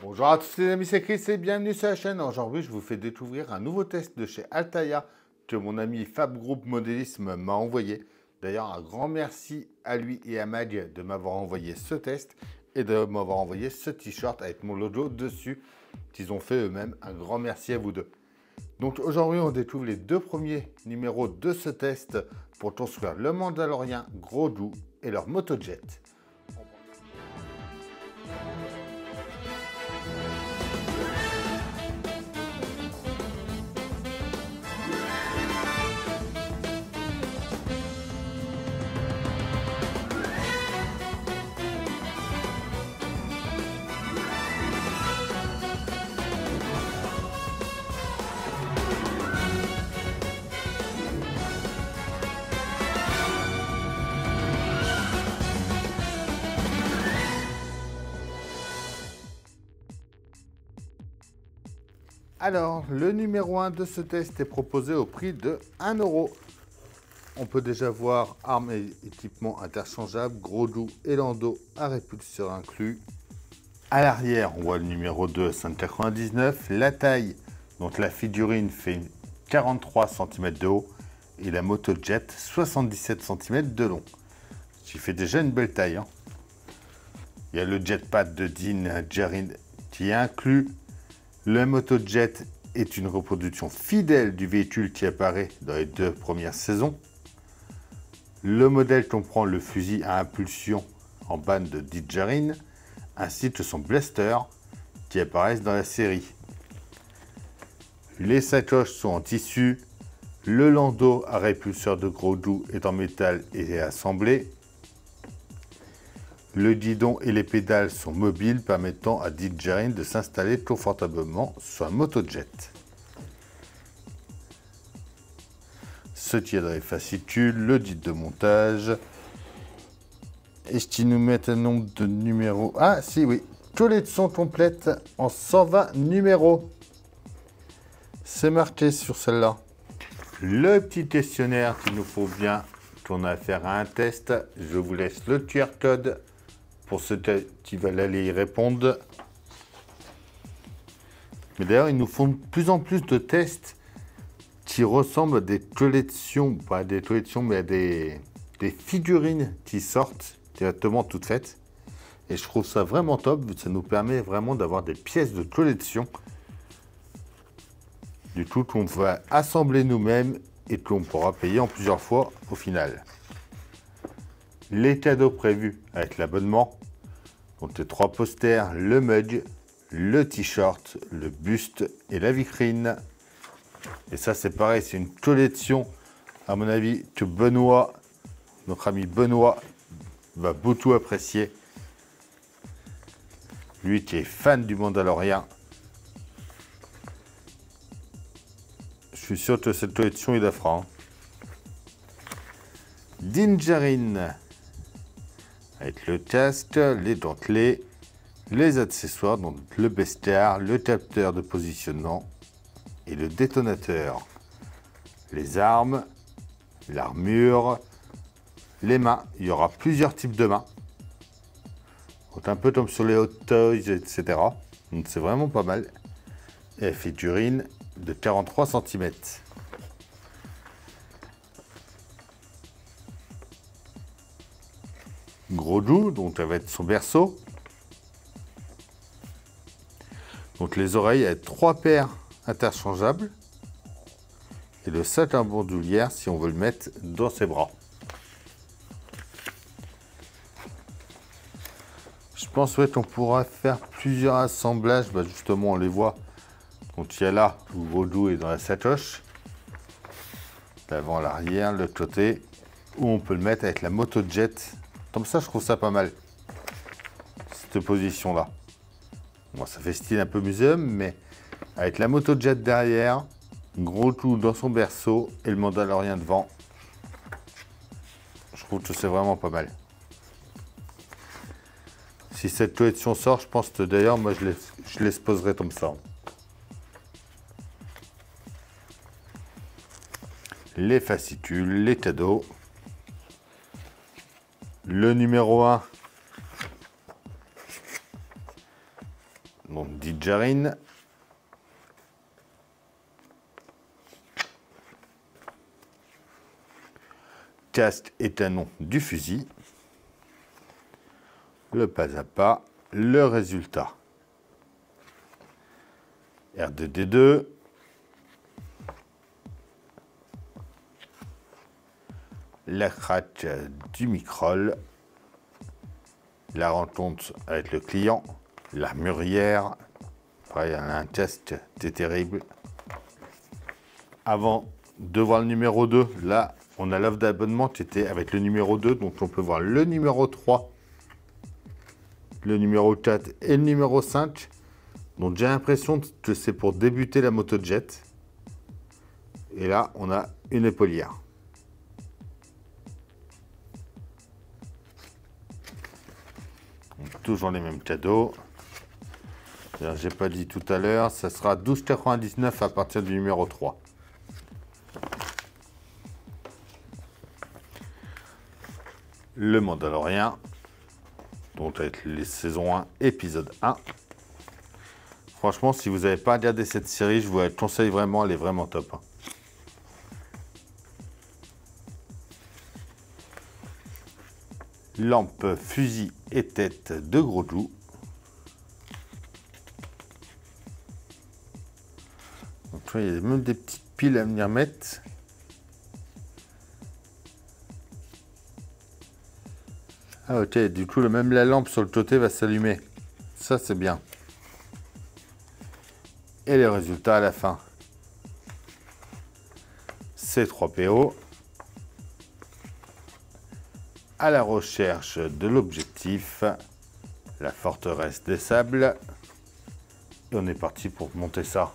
Bonjour à tous les amis, c'est Chris et bienvenue sur la chaîne. Aujourd'hui, je vous fais découvrir un nouveau test de chez Altaïa que mon ami Fab Group Modélisme m'a envoyé. D'ailleurs, un grand merci à lui et à Mag de m'avoir envoyé ce test et de m'avoir envoyé ce t-shirt avec mon logo dessus qu'ils ont fait eux-mêmes. Un grand merci à vous deux. Donc aujourd'hui, on découvre les deux premiers numéros de ce test pour construire le Mandalorien, Grogu et leur motojet. Alors, le numéro 1 de ce test est proposé au prix de 1 €. On peut déjà voir armes et équipements interchangeables, Grogu et Lando à répulseur inclus. À l'arrière, on voit le numéro 2 à 5,99 €. La taille, donc la figurine fait 43 cm de haut et la motojet 77 cm de long. Ce qui fait déjà une belle taille. Il y a le jetpack de Din Djarin qui est inclus. Le motojet est une reproduction fidèle du véhicule qui apparaît dans les deux premières saisons. Le modèle comprend le fusil à impulsion en bande de Din Djarin, ainsi que son blaster qui apparaissent dans la série. Les sacoches sont en tissu. Le landau à répulseur de Grogu est en métal et est assemblé. Le guidon et les pédales sont mobiles, permettant à Din Djarin de s'installer confortablement sur un motojet. Ce qui est dans les fascicules, le guide de montage. Est-ce qu'ils nous mettent un nombre de numéros? Ah si, oui. Collection complète en 120 numéros. C'est marqué sur celle-là. Le petit questionnaire qu'il nous faut bien, qu'on a à faire à un test. Je vous laisse le QR code pour ceux qui veulent aller y répondre. Mais d'ailleurs, ils nous font de plus en plus de tests qui ressemblent à des collections, pas à des collections, mais à des figurines qui sortent directement toutes faites. Et je trouve ça vraiment top, ça nous permet vraiment d'avoir des pièces de collection. Du coup, qu'on va assembler nous-mêmes et qu'on pourra payer en plusieurs fois au final. Les cadeaux prévus avec l'abonnement, donc les 3 posters, le mug, le t-shirt, le buste et la vitrine. Et ça c'est pareil, c'est une collection à mon avis que Benoît, notre ami Benoît, va beaucoup apprécier. Lui qui est fan du Mandalorien. Je suis sûr que cette collection il la fera. Din Djarin, avec le casque, les dentelés, les accessoires, donc le bestiaire, le capteur de positionnement et le détonateur. Les armes, l'armure, les mains. Il y aura plusieurs types de mains. Donc un peu comme sur les Hot Toys, etc. Donc c'est vraiment pas mal. Et la figurine de 43 cm. Grogu, donc ça va être son berceau. Donc les oreilles avec 3 paires interchangeables. Et le sac à bandoulière si on veut le mettre dans ses bras. Je pense ouais, qu'on pourra faire plusieurs assemblages. Bah, justement, on les voit. Donc il y a là où Grogu est dans la sacoche. L'avant, l'arrière, le côté. Où on peut le mettre avec la motojet. Comme ça, je trouve ça pas mal. Cette position-là. Bon, ça fait style un peu muséum, mais avec la motojet derrière, Grogu dans son berceau et le Mandalorien devant. Je trouve que c'est vraiment pas mal. Si cette collection sort, je pense que d'ailleurs, moi, je l'exposerai comme ça. Les fascicules, les cadeaux. Le numéro 1 donc Djarin. Cast est un nom du fusil. Le pas à pas, le résultat. R2D2. La craque du microl. La rencontre avec le client. L'armurière. Pareil, un test, c'était terrible. Avant de voir le numéro 2, là, on a l'offre d'abonnement qui était avec le numéro 2. Donc, on peut voir le numéro 3, le numéro 4 et le numéro 5. Donc, j'ai l'impression que c'est pour débuter la motojet. Et là, on a une épaulière. Donc, toujours les mêmes cadeaux. J'ai pas dit tout à l'heure, ça sera 12,99 à partir du numéro 3. Le Mandalorian, donc avec les saisons 1, épisode 1. Franchement, si vous n'avez pas regardé cette série, je vous la conseille vraiment, elle est vraiment top. Lampe, fusil et tête de Grogu. Donc, tu vois, il y a même des petites piles à venir mettre. Ah ok, du coup, même la lampe sur le côté va s'allumer. Ça, c'est bien. Et les résultats à la fin. C3PO. À la recherche de l'objectif. La forteresse des sables. Et on est parti pour monter ça.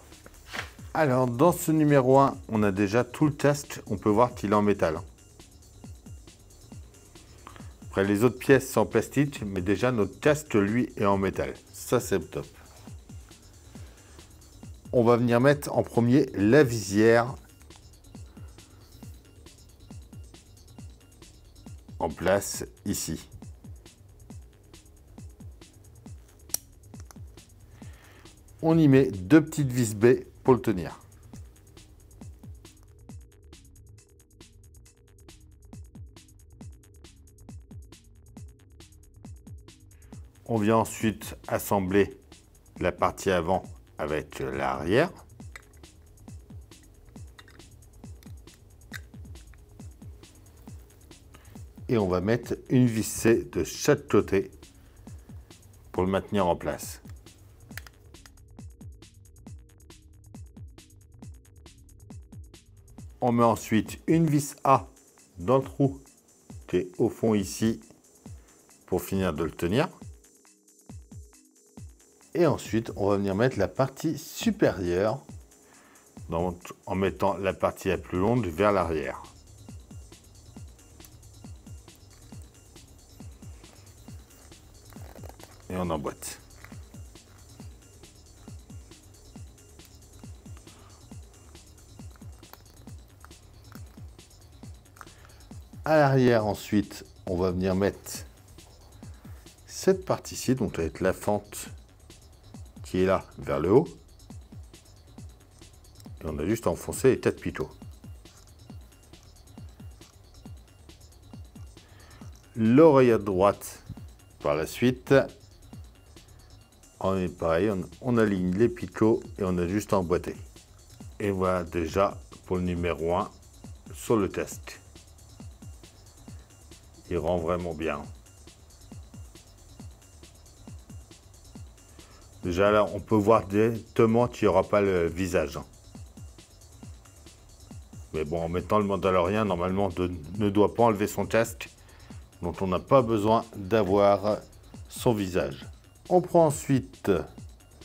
Alors, dans ce numéro 1, on a déjà tout le test. On peut voir qu'il est en métal. Après, les autres pièces sont en plastique, mais déjà, notre casque, lui, est en métal. Ça, c'est top. On va venir mettre en premier la visière en place ici. On y met deux petites vis B pour le tenir. On vient ensuite assembler la partie avant avec l'arrière. Et on va mettre une vis C de chaque côté pour le maintenir en place. On met ensuite une vis A dans le trou qui est au fond ici pour finir de le tenir. Et ensuite, on va venir mettre la partie supérieure en mettant la partie la plus longue vers l'arrière. Et on emboîte. À l'arrière, ensuite, on va venir mettre cette partie-ci, donc avec la fente qui est là vers le haut. Et on a juste à enfoncer les 4 picots. L'oreillette droite par la suite. On est pareil, on aligne les picots et on a juste à emboîter. Et voilà déjà pour le numéro 1 sur le test. Il rend vraiment bien. Déjà là, on peut voir directement qu'il n'y aura pas le visage. Mais bon, en mettant le Mandalorian, normalement, on ne doit pas enlever son casque. Donc on n'a pas besoin d'avoir son visage. On prend ensuite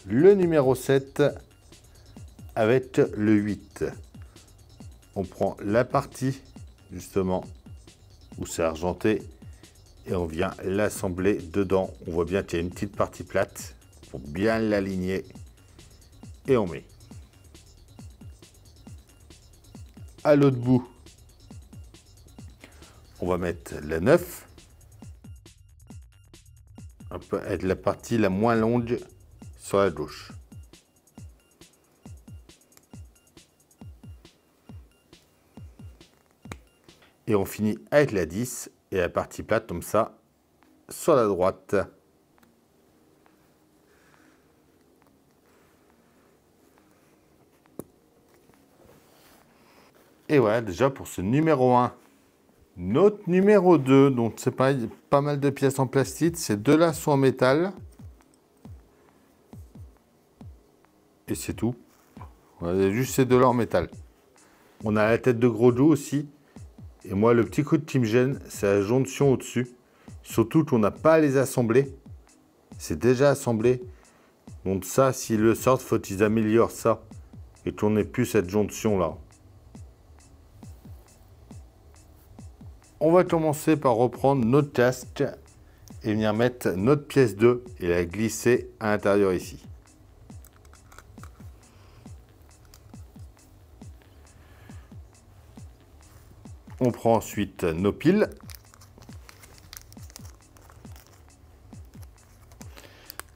le numéro 7 avec le 8. On prend la partie, justement, où c'est argenté, et on vient l'assembler dedans. On voit bien qu'il y a une petite partie plate pour bien l'aligner, et on met. À l'autre bout, on va mettre la 9. On peut être la partie la moins longue sur la gauche. Et on finit avec la 10 et la partie plate comme ça sur la droite. Et voilà déjà pour ce numéro 1. Notre numéro 2, donc c'est pas mal de pièces en plastique, ces deux-là sont en métal. Et c'est tout. Voilà, juste ces deux-là en métal. On a la tête de gros dos aussi. Et moi, le petit truc qui me gêne, c'est la jonction au-dessus. Surtout qu'on n'a pas à les assembler. C'est déjà assemblé. Donc ça, s'ils le sortent, faut qu'ils améliorent ça. Et qu'on n'ait plus cette jonction-là. On va commencer par reprendre notre casque et venir mettre notre pièce 2 et la glisser à l'intérieur ici. On prend ensuite nos piles.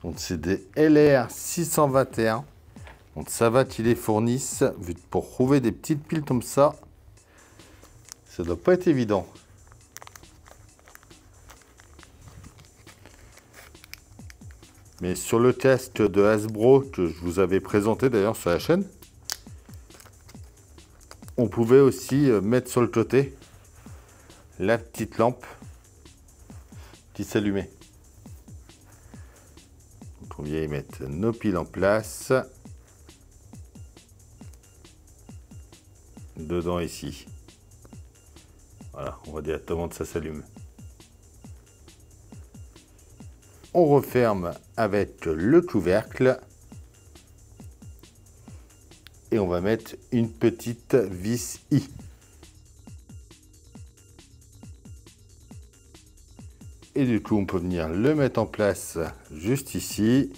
Donc c'est des LR 621. Donc ça va qu'ils les fournissent. Pour trouver des petites piles comme ça doit pas être évident. Mais sur le test de Hasbro que je vous avais présenté d'ailleurs sur la chaîne, on pouvait aussi mettre sur le côté la petite lampe qui s'allumait. Donc on vient y mettre nos piles en place. Dedans ici. Voilà, on voit directement que ça s'allume. On referme avec le couvercle. Et on va mettre une petite vis I. Et du coup, on peut venir le mettre en place juste ici.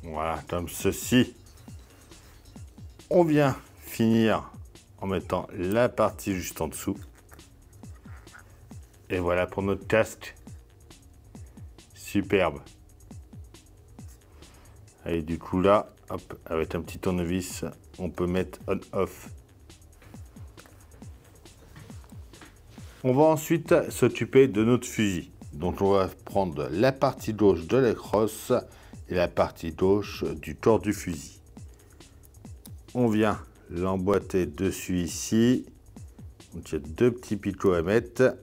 Voilà, comme ceci. On vient finir en mettant la partie juste en dessous. Et voilà pour notre casque. Superbe. Et du coup là, hop, avec un petit tournevis, on peut mettre on-off. On va ensuite s'occuper de notre fusil. Donc on va prendre la partie gauche de la crosse et la partie gauche du corps du fusil. On vient l'emboîter dessus ici. Donc il y a deux petits picots à mettre.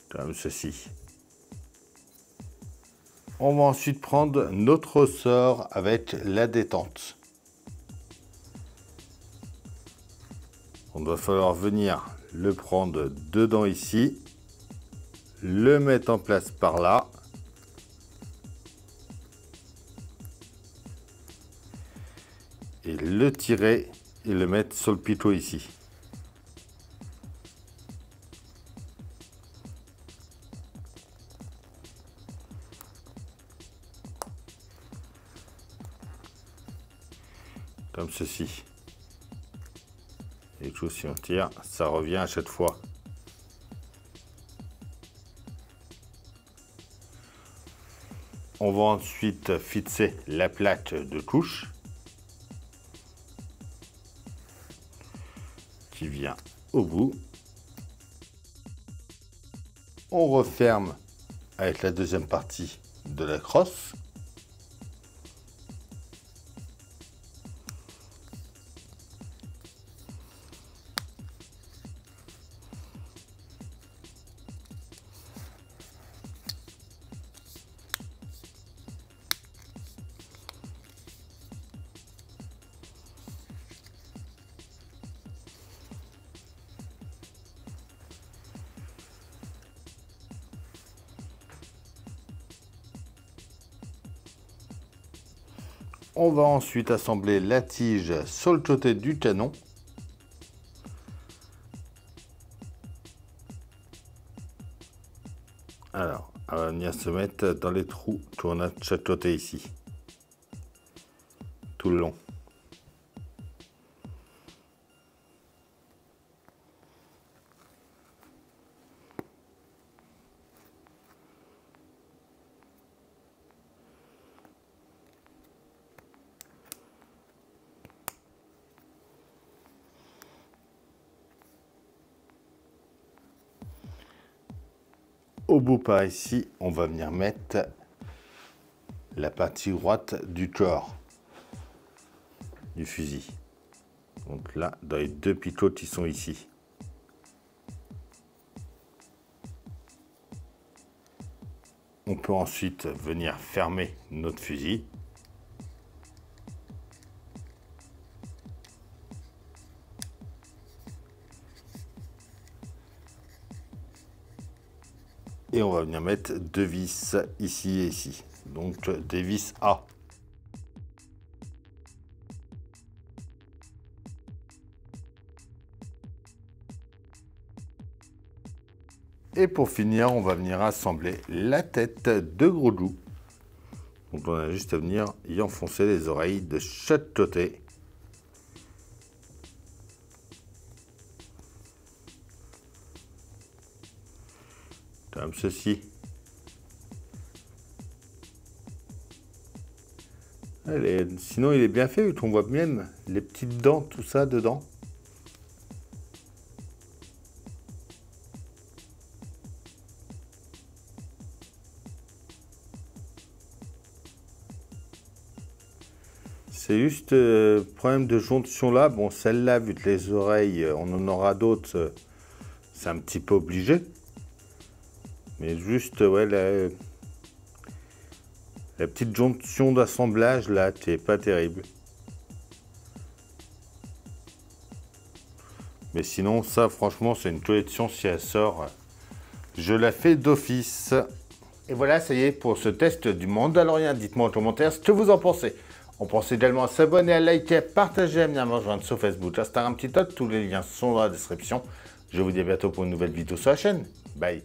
Comme ceci. On va ensuite prendre notre ressort avec la détente. On va falloir venir le prendre dedans ici, le mettre en place par là. Et le tirer et le mettre sur le picot ici. Comme ceci. Et tout, si on tire, ça revient à chaque fois. On va ensuite fixer la plaque de couche qui vient au bout. On referme avec la deuxième partie de la crosse. On va ensuite assembler la tige sur le côté du canon. On va venir se mettre dans les trous qu'on a de chaque côté ici. Tout le long. Au bout par ici, on va venir mettre la partie droite du corps du fusil. Donc là, dans les deux picots qui sont ici. On peut ensuite venir fermer notre fusil. Et on va venir mettre deux vis ici et ici. Donc des vis A. Et pour finir, on va venir assembler la tête de Gros Loup. Donc on a juste à venir y enfoncer les oreilles de chaque côté. Comme ceci. Sinon il est bien fait, vu qu'on voit bien les petites dents, tout ça dedans. C'est juste problème de jonction là. Bon, celle-là, vu que les oreilles, on en aura d'autres, c'est un petit peu obligé. Mais juste, ouais, la petite jonction d'assemblage là, qui est pas terrible. Mais sinon, ça, franchement, c'est une collection, si elle sort, je la fais d'office. Et voilà, ça y est pour ce test du Mandalorian. Dites-moi en commentaire ce que vous en pensez. On pense également à s'abonner, à liker, à partager, à venir me rejoindre sur Facebook, Instagram, TikTok. Tous les liens sont dans la description. Je vous dis à bientôt pour une nouvelle vidéo sur la chaîne. Bye.